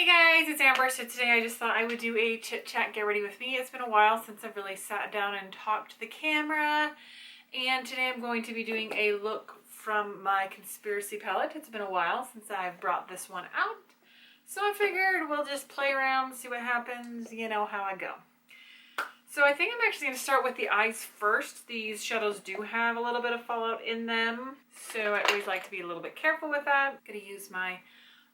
Hey guys, it's Amber. So today I just thought I would do a chit chat, get ready with me. It's been a while since I've really sat down and talked to the camera. And today I'm going to be doing a look from my conspiracy palette. It's been a while since I've brought this one out. So I figured we'll just play around, see what happens, you know how I go. So I think I'm actually going to start with the eyes first. These shadows do have a little bit of fallout in them, so I always like to be a little bit careful with that. I'm going to use my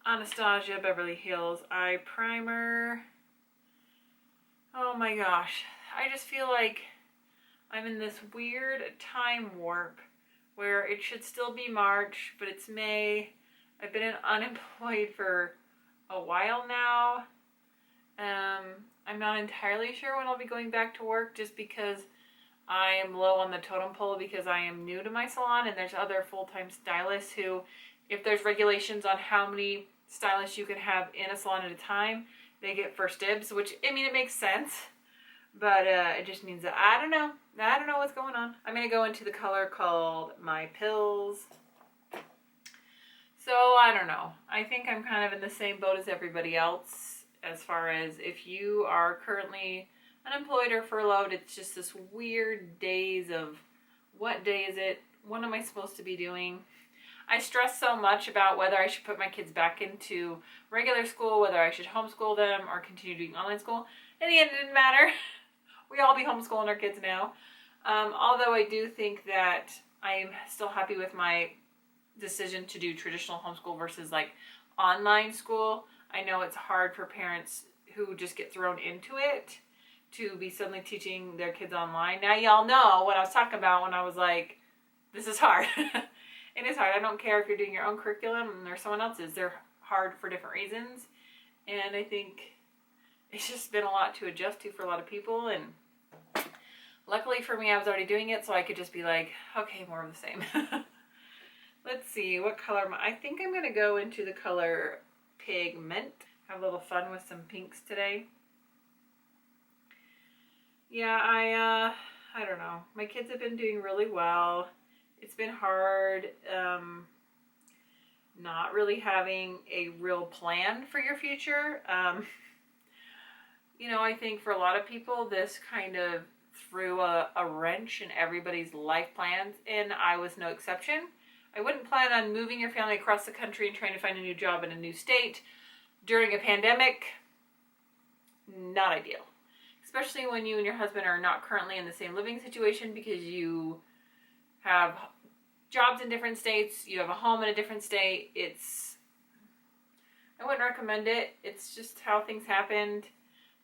Anastasia Beverly Hills Eye Primer. Oh my gosh, I just feel like I'm in this weird time warp where it should still be March, but it's May. I've been unemployed for a while now. I'm not entirely sure when I'll be going back to work, just because I am low on the totem pole because I am new to my salon, and there's other full-time stylists who, if there's regulations on how many stylists you can have in a salon at a time, they get first dibs, which, I mean, it makes sense, but it just means that I don't know what's going on. I'm going to go into the color called My Pills. So I don't know. I think I'm kind of in the same boat as everybody else as far as if you are currently unemployed or furloughed. It's just this weird days of what day is it? What am I supposed to be doing? I stress so much about whether I should put my kids back into regular school, whether I should homeschool them or continue doing online school. In the end, it didn't matter. We all be homeschooling our kids now. Although I do think that I'm still happy with my decision to do traditional homeschool versus like online school. I know it's hard for parents who just get thrown into it to be suddenly teaching their kids online. Now y'all know what I was talking about when I was like, this is hard. It is hard. I don't care if you're doing your own curriculum or someone else's. They're hard for different reasons. And I think it's just been a lot to adjust to for a lot of people. And luckily for me, I was already doing it, so I could just be like, okay, more of the same. Let's see, what color am I think I'm going to go into the color Pigment. Have a little fun with some pinks today. Yeah, I don't know. My kids have been doing really well. It's been hard not really having a real plan for your future. You know, I think for a lot of people, this kind of threw a wrench in everybody's life plans, and I was no exception. I wouldn't plan on moving your family across the country and trying to find a new job in a new state during a pandemic. Not ideal. Especially when you and your husband are not currently in the same living situation because you have jobs in different states, you have a home in a different state. I wouldn't recommend it. It's just how things happened.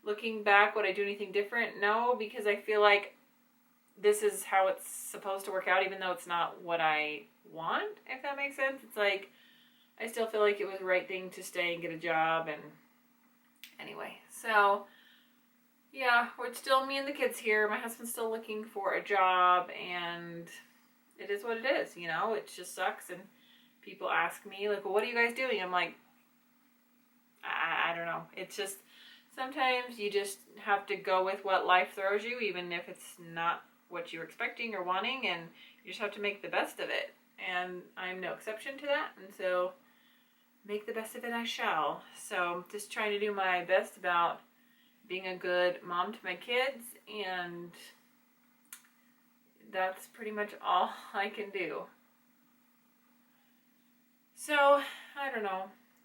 Looking back, would I do anything different? No, because I feel like this is how it's supposed to work out, even though it's not what I want, if that makes sense. It's like, I still feel like it was the right thing to stay and get a job. And anyway, so yeah, we're still me and the kids here. My husband's still looking for a job, and it is what it is, you know. It just sucks. And people ask me like, well, what are you guys doing? I'm like, I don't know. It's just, sometimes you just have to go with what life throws you, even if it's not what you're expecting or wanting, and you just have to make the best of it. And I'm no exception to that, and so make the best of it I shall. So just trying to do my best about being a good mom to my kids, and that's pretty much all I can do. So I don't know,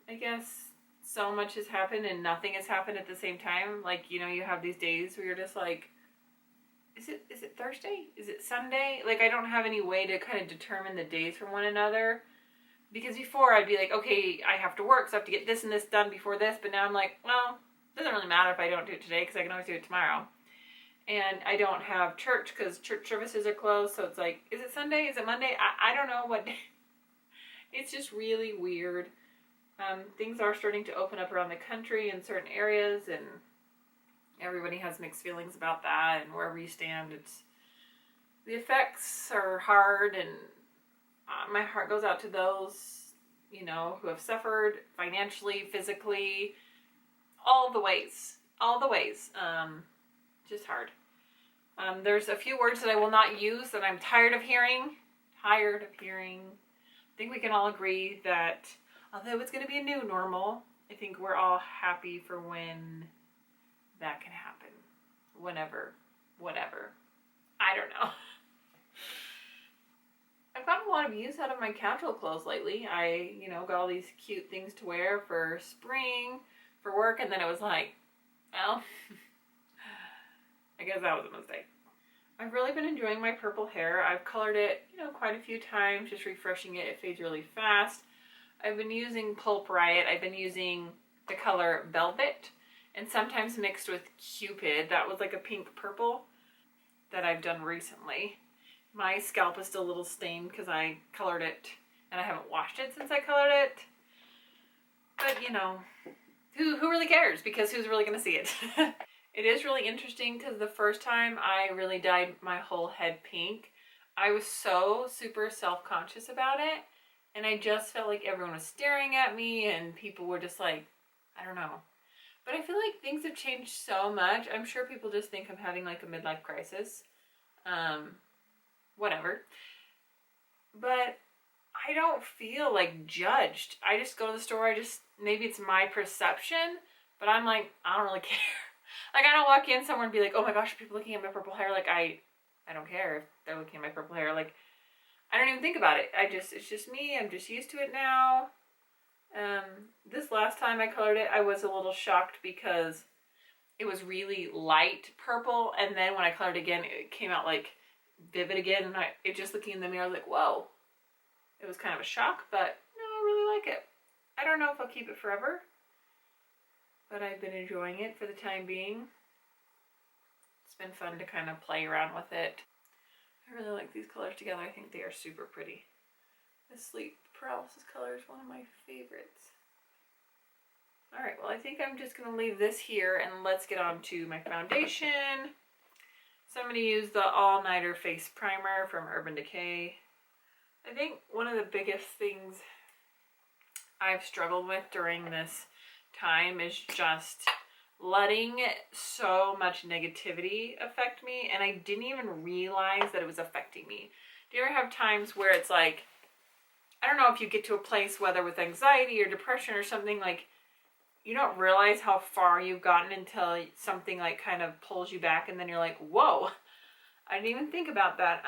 I guess so much has happened and nothing has happened at the same time. Like, you know, you have these days where you're just like, is it Thursday? Is it Sunday? Like, I don't have any way to kind of determine the days from one another. Because before I'd be like, okay, I have to work, so I have to get this and this done before this. But now I'm like, well, it doesn't really matter if I don't do it today because I can always do it tomorrow. And I don't have church because church services are closed. So it's like, is it Sunday? Is it Monday? I don't know what day. It's just really weird. Things are starting to open up around the country in certain areas, and everybody has mixed feelings about that. And wherever you stand, the effects are hard, and my heart goes out to those, you know, who have suffered financially, physically, all the ways, just hard. There's a few words that I will not use that I'm tired of hearing. I think we can all agree that although it's going to be a new normal, I think we're all happy for when that can happen. Whenever, whatever. I don't know. I've gotten a lot of use out of my casual clothes lately. I, got all these cute things to wear for spring, for work, and then it was like, well, I guess that was a mistake. I've really been enjoying my purple hair. I've colored it, quite a few times, just refreshing it. It fades really fast. I've been using Pulp Riot. I've been using the color Velvet, and sometimes mixed with Cupid. That was like a pink purple that I've done recently. My scalp is still a little stained because I colored it and I haven't washed it since I colored it. But who really cares? Because who's really going to see it? It is really interesting because the first time I really dyed my whole head pink, I was so super self-conscious about it. And I just felt like everyone was staring at me and people were just like, I don't know. But I feel like things have changed so much. I'm sure people just think I'm having like a midlife crisis. Whatever. But I don't feel like judged. I just go to the store. Maybe it's my perception, but I'm like, I don't really care. Like, I don't walk in somewhere and be like, oh my gosh, are people looking at my purple hair? Like, I don't care if they're looking at my purple hair. Like, I don't even think about it. It's just me. I'm just used to it now. This last time I colored it, I was a little shocked because it was really light purple. And then when I colored it again, it came out like vivid again. And it just looking in the mirror, I was like, whoa. It was kind of a shock, but no, I really like it. I don't know if I'll keep it forever, but I've been enjoying it for the time being. It's been fun to kind of play around with it. I really like these colors together. I think they are super pretty. This sleep paralysis color is one of my favorites. All right, well, I think I'm just going to leave this here and let's get on to my foundation. So I'm going to use the All Nighter Face Primer from Urban Decay. I think one of the biggest things I've struggled with during this time is just letting so much negativity affect me, and I didn't even realize that it was affecting me. Do you ever have times where it's like, I don't know if you get to a place, whether with anxiety or depression or something, like you don't realize how far you've gotten until something like kind of pulls you back, and then you're like, whoa, I didn't even think about that.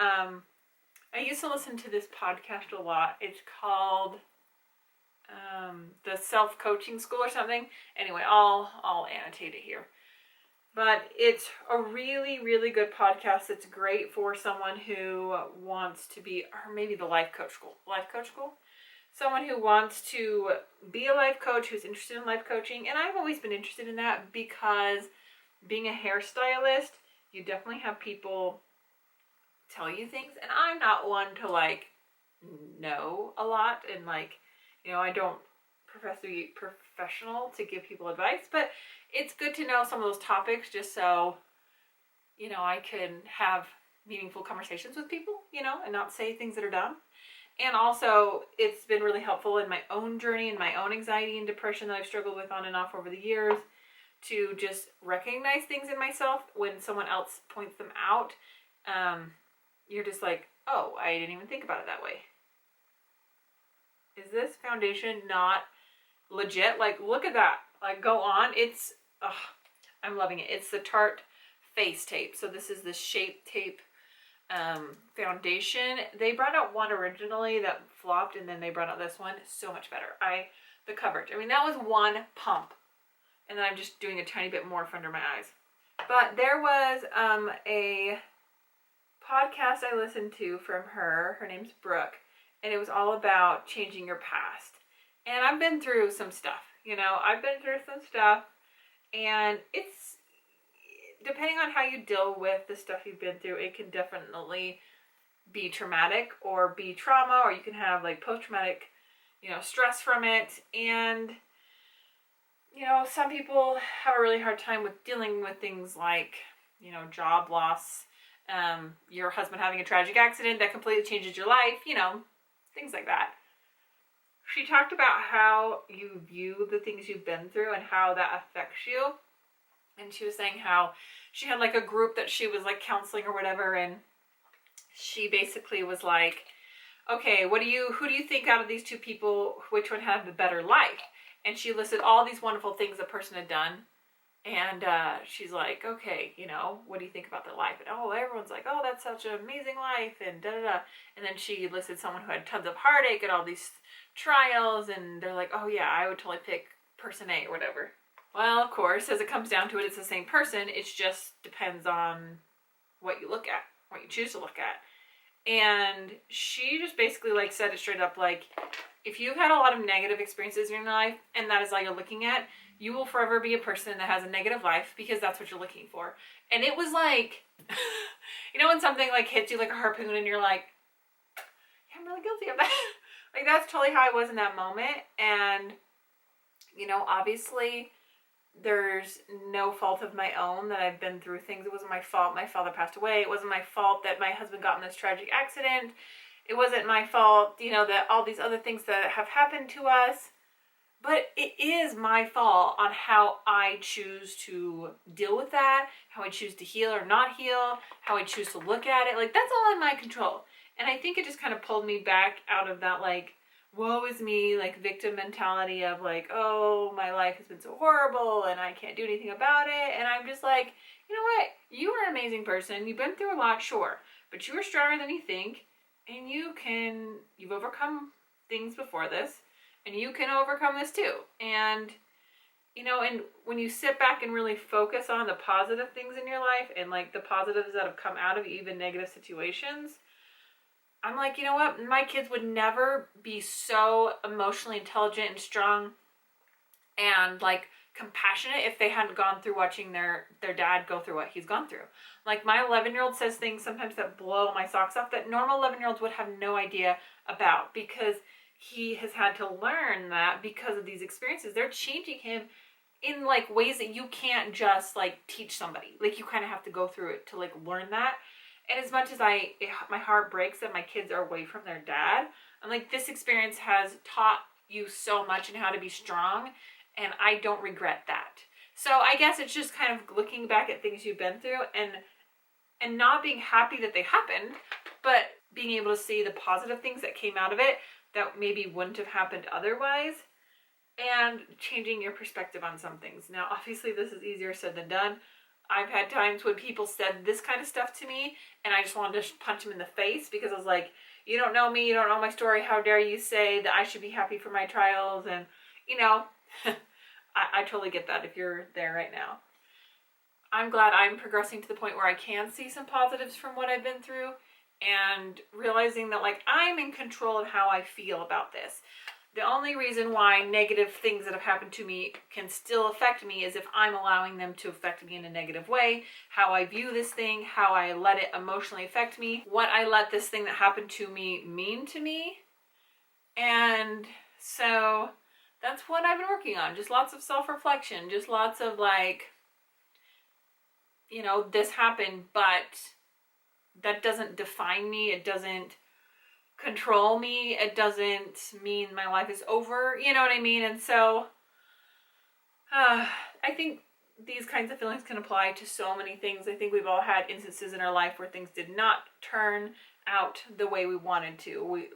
I used to listen to this podcast a lot. It's called the Self-Coaching School or something. Anyway, I'll annotate it here. But it's a really, really good podcast. It's great for someone who wants to be, or maybe the life coach school. Someone who wants to be a life coach, who's interested in life coaching. And I've always been interested in that because being a hairstylist, you definitely have people tell you things. And I'm not one to like know a lot and like, I don't profess to be professional to give people advice, but it's good to know some of those topics just so, I can have meaningful conversations with people, and not say things that are dumb. And also, it's been really helpful in my own journey and my own anxiety and depression that I've struggled with on and off over the years to just recognize things in myself when someone else points them out. You're just like, oh, I didn't even think about it that way. Is this foundation not legit? Like, look at that. Like, go on. I'm loving it. It's the Tarte Face Tape. So this is the Shape Tape foundation. They brought out one originally that flopped, and then they brought out this one. So much better. The coverage. I mean, that was one pump. And then I'm just doing a tiny bit more under my eyes. But there was a podcast I listened to from her. Her name's Brooke. And it was all about changing your past. And I've been through some stuff. And it's, depending on how you deal with the stuff you've been through, it can definitely be traumatic or be trauma, or you can have like post-traumatic, stress from it. And, some people have a really hard time with dealing with things like, job loss, your husband having a tragic accident that completely changes your life, things like that. She talked about how you view the things you've been through and how that affects you. And she was saying how she had like a group that she was like counseling or whatever, and she basically was like, okay, who do you think out of these two people, which one had the better life? and she listed all these wonderful things a person had done. And she's like, okay, you know, what do you think about their life? And oh, everyone's like, oh, that's such an amazing life, and da da da. And then she listed someone who had tons of heartache and all these trials, and they're like, oh yeah, I would totally pick person A or whatever. Well, of course, as it comes down to it, it's the same person. It just depends on what you look at, what you choose to look at. And she just basically like said it straight up, like, if you've had a lot of negative experiences in your life and that is all you're looking at, you will forever be a person that has a negative life because that's what you're looking for. And it was like, you know, when something like hits you like a harpoon and you're like, yeah, I'm really guilty of that. Like, that's totally how I was in that moment. And, you know, obviously there's no fault of my own that I've been through things. It wasn't my fault my father passed away. It wasn't my fault that my husband got in this tragic accident. It wasn't my fault, you know, that all these other things that have happened to us. But it is my fault on how I choose to deal with that, how I choose to heal or not heal, how I choose to look at it. Like, that's all in my control. And I think it just kind of pulled me back out of that, like, woe is me, like, victim mentality of, like, oh, my life has been so horrible and I can't do anything about it. And I'm just like, you know what? You are an amazing person. You've been through a lot, sure. But you are stronger than you think. And you've overcome things before this. And you can overcome this too. And, you know, and when you sit back and really focus on the positive things in your life and, like, the positives that have come out of even negative situations, I'm like, you know what? My kids would never be so emotionally intelligent and strong and, like, compassionate if they hadn't gone through watching their dad go through what he's gone through. Like, my 11-year-old says things sometimes that blow my socks off that normal 11-year-olds would have no idea about, because he has had to learn that because of these experiences. They're changing him in, like, ways that you can't just, like, teach somebody. Like, you kind of have to go through it to, like, learn that. And as much as my heart breaks that my kids are away from their dad, I'm like, this experience has taught you so much and how to be strong, and I don't regret that. So I guess it's just kind of looking back at things you've been through and not being happy that they happened, but being able to see the positive things that came out of it that maybe wouldn't have happened otherwise, and changing your perspective on some things. Now, obviously, this is easier said than done. I've had times when people said this kind of stuff to me, and I just wanted to punch them in the face, because I was like, you don't know me, you don't know my story, how dare you say that I should be happy for my trials? And, you know, I totally get that if you're there right now. I'm glad I'm progressing to the point where I can see some positives from what I've been through, and realizing that, like, I'm in control of how I feel about this. The only reason why negative things that have happened to me can still affect me is if I'm allowing them to affect me in a negative way, how I view this thing, how I let it emotionally affect me, what I let this thing that happened to me mean to me. And so that's what I've been working on. Just lots of self-reflection, just lots of, like, you know, this happened, but that doesn't define me. It doesn't control me. It doesn't mean my life is over. You know what I mean? And so I think these kinds of feelings can apply to so many things. I think we've all had instances in our life where things did not turn out the way we wanted to.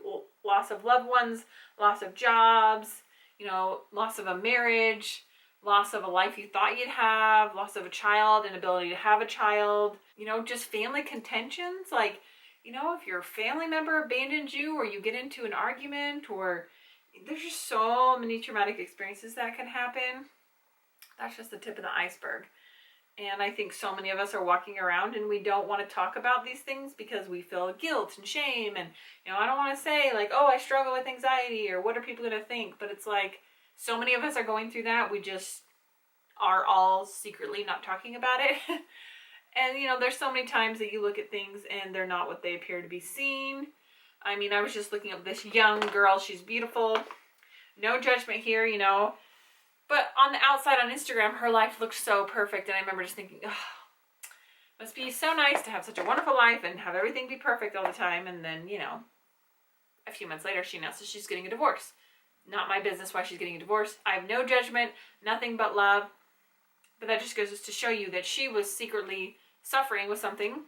Loss of loved ones, loss of jobs, you know, loss of a marriage, loss of a life you thought you'd have, loss of a child, inability to have a child, you know, just family contentions. Like, you know, if your family member abandons you, or you get into an argument, or there's just so many traumatic experiences that can happen. That's just the tip of the iceberg. And I think so many of us are walking around and we don't want to talk about these things because we feel guilt and shame. And, you know, I don't want to say, like, oh, I struggle with anxiety, or what are people going to think? But it's like, so many of us are going through that. We just are all secretly not talking about it. And, you know, there's so many times that you look at things and they're not what they appear to be seen. I mean, I was just looking at this young girl. She's beautiful. No judgment here, you know. But on the outside on Instagram, her life looks so perfect. And I remember just thinking, oh, it must be so nice to have such a wonderful life and have everything be perfect all the time. And then, you know, a few months later, she announces she's getting a divorce. Not my business why she's getting a divorce. I have no judgment, nothing but love. But that just goes to show you that she was secretly suffering with something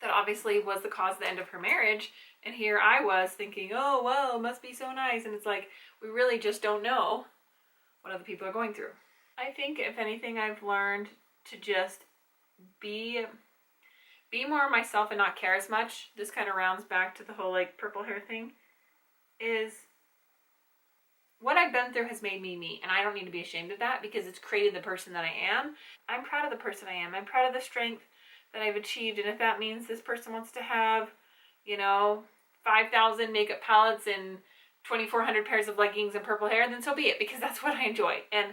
that obviously was the cause of the end of her marriage. And here I was thinking, oh, well, it must be so nice. And it's like, we really just don't know what other people are going through. I think if anything I've learned to just be more myself and not care as much. This kind of rounds back to the whole like purple hair thing. Is what I've been through has made me me, and I don't need to be ashamed of that because it's created the person that I am. I'm proud of the person I am. I'm proud of the strength that I've achieved, and if that means this person wants to have, 5,000 makeup palettes and 2,400 pairs of leggings and purple hair, then so be it, because that's what I enjoy, and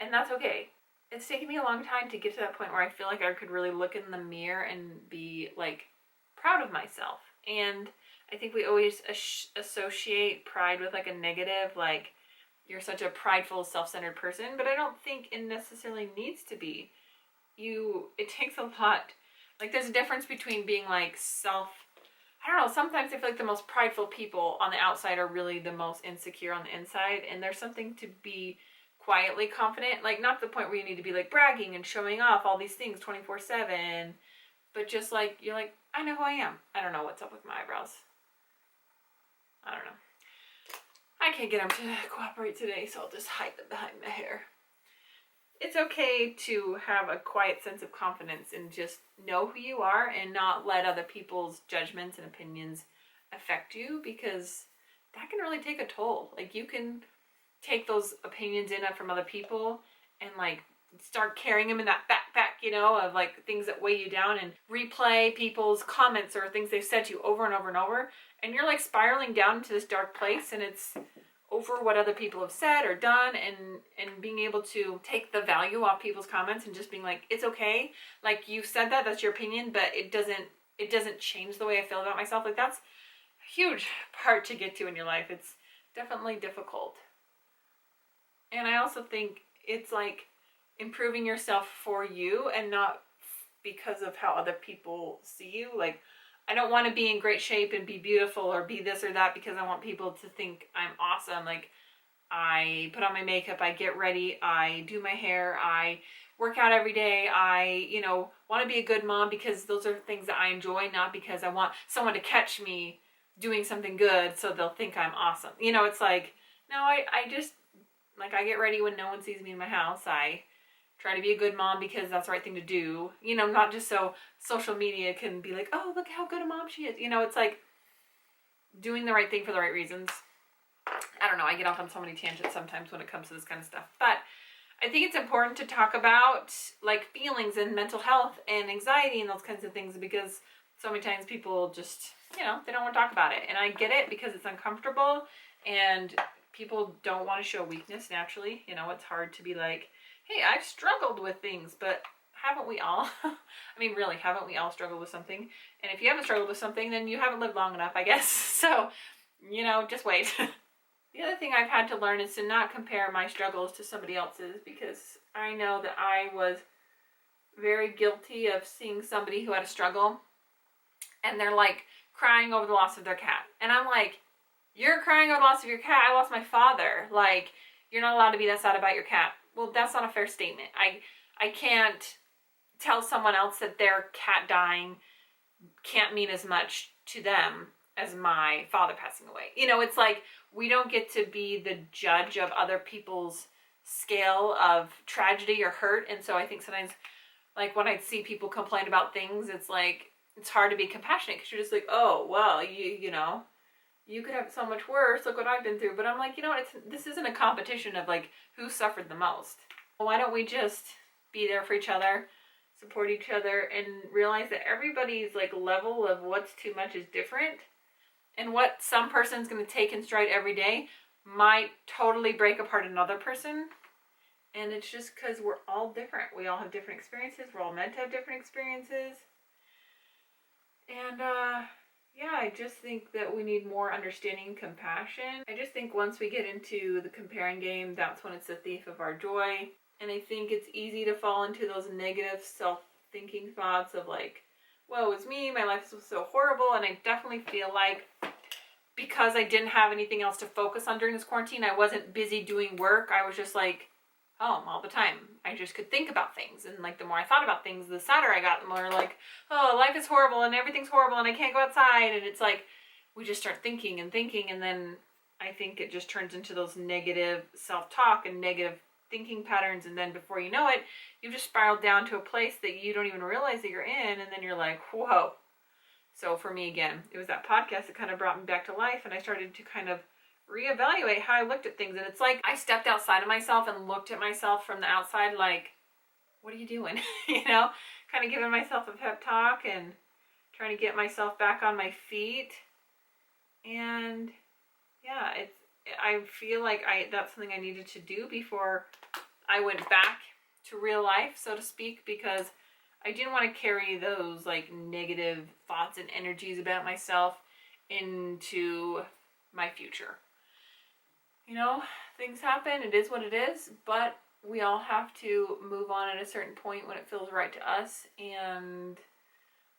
that's okay. It's taken me a long time to get to that point where I feel like I could really look in the mirror and be like proud of myself. And I think we always associate pride with like a negative, like you're such a prideful, self-centered person, but I don't think it necessarily needs to be. It takes a lot. Like there's a difference between being like I don't know, sometimes I feel like the most prideful people on the outside are really the most insecure on the inside, and there's something to be quietly confident, like not to the point where you need to be like bragging and showing off all these things 24/7, but just like you're like, I know who I am. I don't know what's up with my eyebrows. I don't know. I can't get them to cooperate today, so I'll just hide them behind my hair. It's okay to have a quiet sense of confidence and just know who you are and not let other people's judgments and opinions affect you, because that can really take a toll. Like you can take those opinions in from other people and like start carrying them in that backpack, of like things that weigh you down, and replay people's comments or things they've said to you over and over and over. And you're like spiraling down into this dark place, and it's over what other people have said or done, and being able to take the value off people's comments and just being like, it's okay. Like you said that's your opinion, but it doesn't change the way I feel about myself. Like that's a huge part to get to in your life. It's definitely difficult. And I also think it's like improving yourself for you and not because of how other people see you. Like, I don't want to be in great shape and be beautiful or be this or that because I want people to think I'm awesome. Like, I put on my makeup, I get ready, I do my hair, I work out every day, I, want to be a good mom because those are things that I enjoy, not because I want someone to catch me doing something good so they'll think I'm awesome. It's like, no, I just, like, I get ready when no one sees me in my house. I try to be a good mom because that's the right thing to do. Not just so social media can be like, oh, look how good a mom she is. It's like doing the right thing for the right reasons. I don't know. I get off on so many tangents sometimes when it comes to this kind of stuff. But I think it's important to talk about like feelings and mental health and anxiety and those kinds of things, because so many times people just, they don't want to talk about it. And I get it because it's uncomfortable and people don't want to show weakness naturally. It's hard to be like, hey, I've struggled with things, but haven't we all? I mean, really, haven't we all struggled with something? And if you haven't struggled with something, then you haven't lived long enough, I guess. So, just wait. The other thing I've had to learn is to not compare my struggles to somebody else's, because I know that I was very guilty of seeing somebody who had a struggle and they're like crying over the loss of their cat. And I'm like, you're crying over the loss of your cat. I lost my father. Like, you're not allowed to be that sad about your cat. Well, that's not a fair statement. I can't tell someone else that their cat dying can't mean as much to them as my father passing away. It's like we don't get to be the judge of other people's scale of tragedy or hurt. And so I think sometimes, like when I see people complain about things, it's like, it's hard to be compassionate because you're just like, oh, well, you could have it so much worse. Look what I've been through. But I'm like, this isn't a competition of like who suffered the most. Why don't we just be there for each other, support each other, and realize that everybody's like level of what's too much is different, and what some person's going to take in stride every day might totally break apart another person. And it's just because we're all different. We all have different experiences. We're all meant to have different experiences. And yeah, I just think that we need more understanding and compassion. I just think once we get into the comparing game, that's when it's the thief of our joy. And I think it's easy to fall into those negative self-thinking thoughts of like, woe is me, my life is so horrible. And I definitely feel like because I didn't have anything else to focus on during this quarantine, I wasn't busy doing work. I was just like home all the time. I just could think about things. And like the more I thought about things, the sadder I got. The more like, oh, life is horrible and everything's horrible and I can't go outside. And it's like, we just start thinking. And then I think it just turns into those negative self-talk and negative thinking patterns, and then before you know it, you've just spiraled down to a place that you don't even realize that you're in, and then you're like, whoa. So for me, again, it was that podcast that kind of brought me back to life, and I started to kind of reevaluate how I looked at things. And it's like I stepped outside of myself and looked at myself from the outside like, what are you doing? You know, kind of giving myself a pep talk and trying to get myself back on my feet. And yeah, I feel like that's something I needed to do before I went back to real life, so to speak, because I didn't want to carry those like negative thoughts and energies about myself into my future. You know, things happen, it is what it is, but we all have to move on at a certain point when it feels right to us. And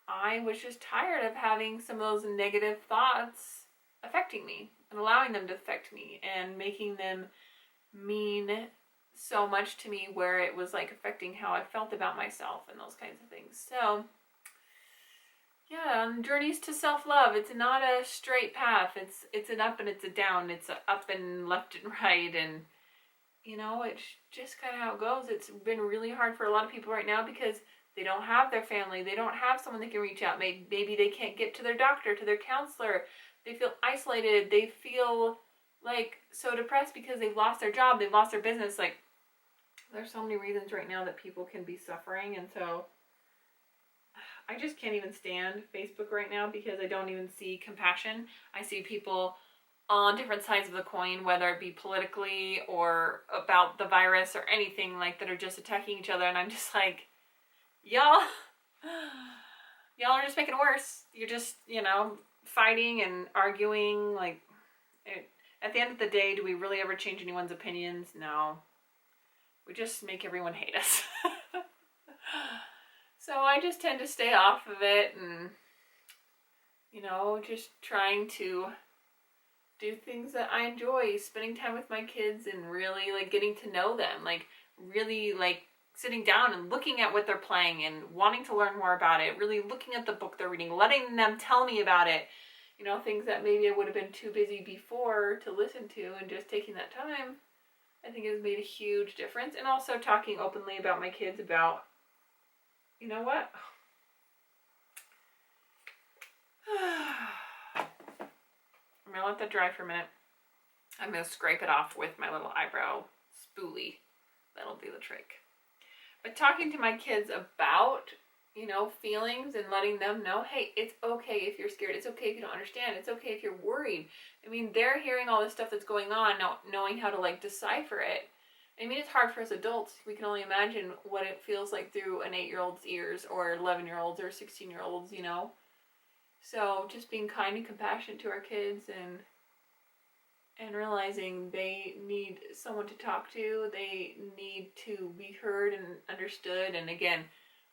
I was just tired of having some of those negative thoughts affecting me and allowing them to affect me and making them mean so much to me, where it was like affecting how I felt about myself and those kinds of things. So yeah, on journeys to self-love, it's not a straight path. It's an up and it's a down. It's a up and left and right, and you know, it's just kind of how it goes. It's been really hard for a lot of people right now because they don't have their family. They don't have someone they can reach out. Maybe they can't get to their doctor, to their counselor. They feel isolated. They feel like so depressed because they've lost their job. They've lost their business. Like, there's so many reasons right now that people can be suffering. And so I just can't even stand Facebook right now because I don't even see compassion. I see people on different sides of the coin, whether it be politically or about the virus or anything like that, are just attacking each other. And I'm just like, y'all are just making it worse. You're just, you know, fighting and arguing. Like, at the end of the day, do we really ever change anyone's opinions? No. We just make everyone hate us. So I just tend to stay off of it and, you know, just trying to do things that I enjoy, spending time with my kids and really like getting to know them, like really like sitting down and looking at what they're playing and wanting to learn more about it, really looking at the book they're reading, letting them tell me about it, you know, things that maybe I would have been too busy before to listen to, and just taking that time, I think has made a huge difference. And also talking openly about my kids about, you know what? I'm going to let that dry for a minute. I'm going to scrape it off with my little eyebrow spoolie. That'll do the trick. But talking to my kids about, you know, feelings and letting them know, hey, it's okay if you're scared. It's okay if you don't understand. It's okay if you're worried. I mean, they're hearing all this stuff that's going on, knowing how to, like, decipher it. I mean, it's hard for us adults. We can only imagine what it feels like through an 8-year-old's ears, or 11-year-olds or 16-year-olds, you know. So just being kind and compassionate to our kids, and realizing they need someone to talk to. They need to be heard and understood. And again,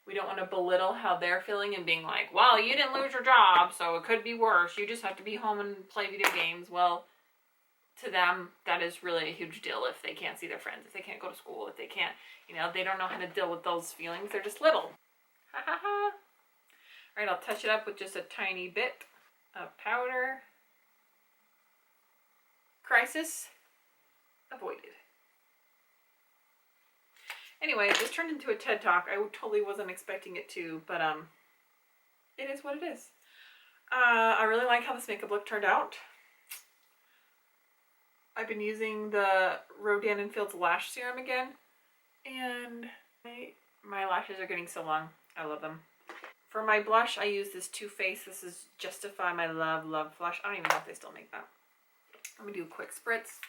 we don't want to belittle how they're feeling and being like, well, you didn't lose your job, so it could be worse. You just have to be home and play video games. Well, to them, that is really a huge deal if they can't see their friends, if they can't go to school, if they can't, you know, they don't know how to deal with those feelings. They're just little. Ha ha ha. All right, I'll touch it up with just a tiny bit of powder. Crisis avoided. Anyway, this turned into a TED Talk. I totally wasn't expecting it to, but it is what it is. I really like how this makeup look turned out. I've been using the Rodan & Fields Lash Serum again, and my lashes are getting so long. I love them. For my blush, I use this Too Faced. This is Justify My Love Blush. I don't even know if they still make that. I'm going to do a quick spritz.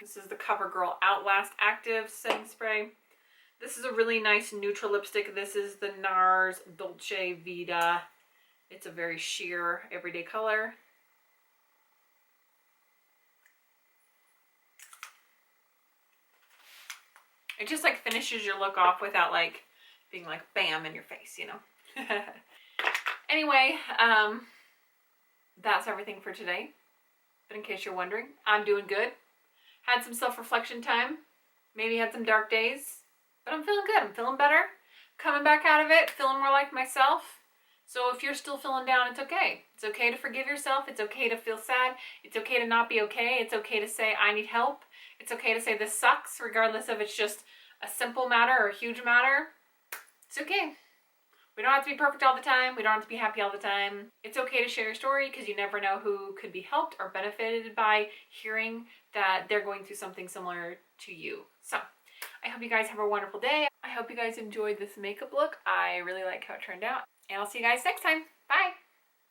This is the CoverGirl Outlast Active Setting Spray. This is a really nice neutral lipstick. This is the NARS Dolce Vita. It's a very sheer, everyday color. It just like finishes your look off without like being like bam in your face, you know. Anyway, that's everything for today. But in case you're wondering, I'm doing good. Had some self-reflection time. Maybe had some dark days. But I'm feeling good. I'm feeling better. Coming back out of it. Feeling more like myself. So if you're still feeling down, it's okay. It's okay to forgive yourself. It's okay to feel sad. It's okay to not be okay. It's okay to say, I need help. It's okay to say this sucks, regardless if it's just a simple matter or a huge matter. It's okay. We don't have to be perfect all the time. We don't have to be happy all the time. It's okay to share your story because you never know who could be helped or benefited by hearing that they're going through something similar to you. So I hope you guys have a wonderful day. I hope you guys enjoyed this makeup look. I really like how it turned out. And I'll see you guys next time.